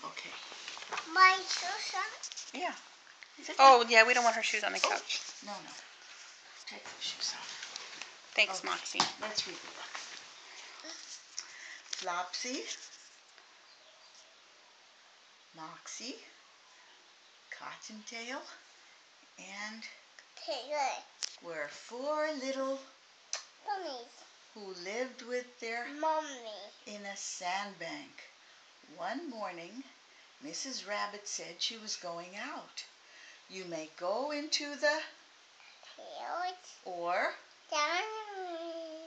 Okay. My shoes on? Yeah. Oh, yeah, we don't want her shoes on the couch. No. Take the shoes off. Thanks, Okay. Moxie. Let's read the book. Flopsy, Moxie, Cottontail, and Taylor. were 4 little Bunnies. who lived with their Mommy. in a sandbank. One morning, Mrs. Rabbit said she was going out. You may go into the Tails. or, Down.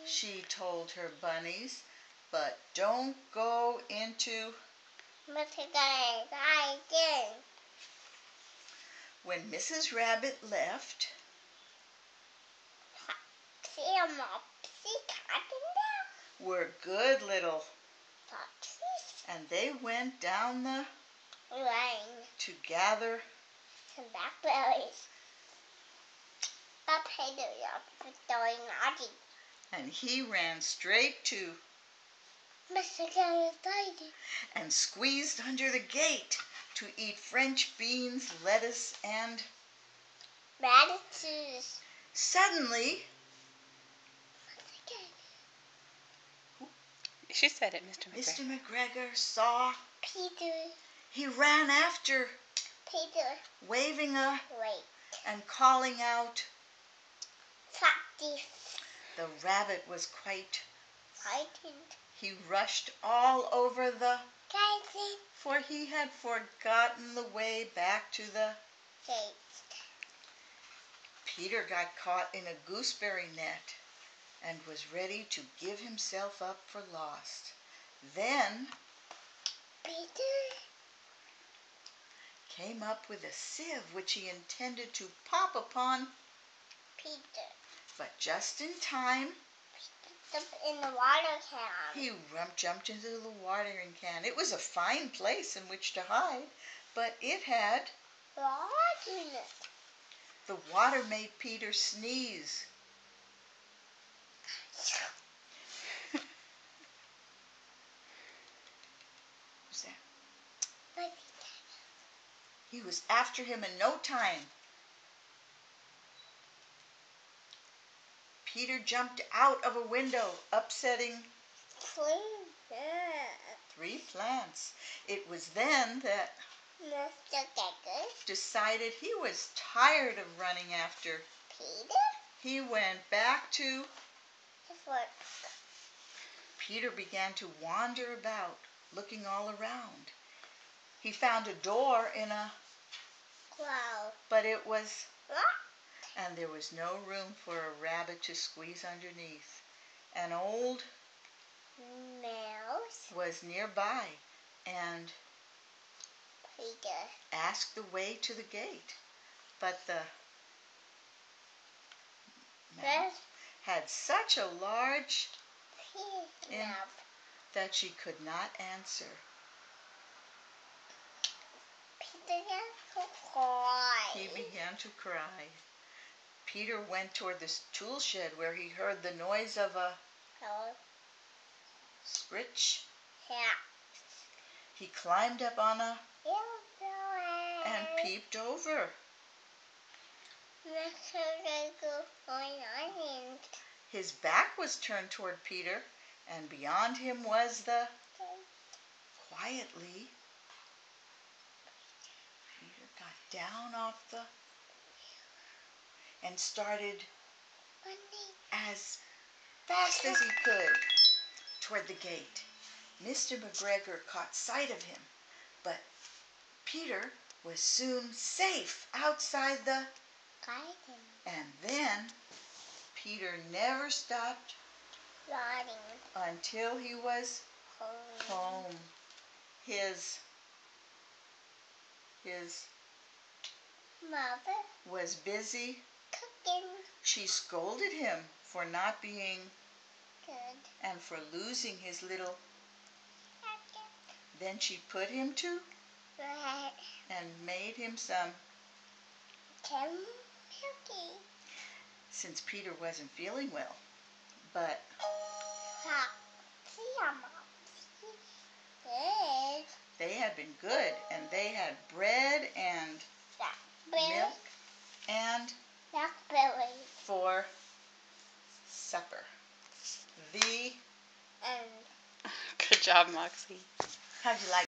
she told her bunnies, but don't go into. When Mrs. Rabbit left, were good little, and they went down the Lane. to gather Some blackberries. Potatoes for doing naughty. and he ran straight to Mr. Gary and squeezed under the gate to eat French beans, lettuce, and radishes. suddenly She said it, Mr. McGregor. Mr. McGregor saw. Peter. He ran after, Peter. waving Wait. and calling out. Foxy. The rabbit was quite Frightened. He rushed all over the, Guys, for he had forgotten the way back to the. gate. Peter got caught in a gooseberry net and was ready to give himself up for lost. Then Peter came up with a sieve which he intended to pop upon, Peter. but just in time In the water can. he jumped into the watering can. It was a fine place in which to hide, but it had. Water in it. The water made Peter sneeze. Who's that? He was after him in no time. Peter jumped out of a window, upsetting 3 plants. It was then that Mr. Gregor. decided he was tired of running after. Peter. He went back to. His work. Peter began to wander about, looking all around. He found a door in a. Cloud. But it was. What? And there was no room for a rabbit to squeeze underneath. An old Mouse. was nearby and Peter. asked the way to the gate. But the mouse had such a large Mouth. that she could not answer. Peter began to cry. He began to cry. Peter went toward the tool shed where he heard the noise of a scritch. Yeah. He climbed up on a and peeped over. Mr. Gregor going on. His back was turned toward Peter, and beyond him was the. Quietly, Peter got down off the and started as fast as he could toward the gate. Mr. McGregor caught sight of him, but Peter was soon safe outside the. Garden. And then Peter never stopped Running. until he was home. His Mother was busy. cooking. She scolded him for not being Good. and for losing his little. Cooking. Then she put him to Right. and made him some. Cookie. Since Peter wasn't feeling well. But Good. they had had been good, and they had bread and milk and blackberry for supper. The and Good job, Moxie. how'd you like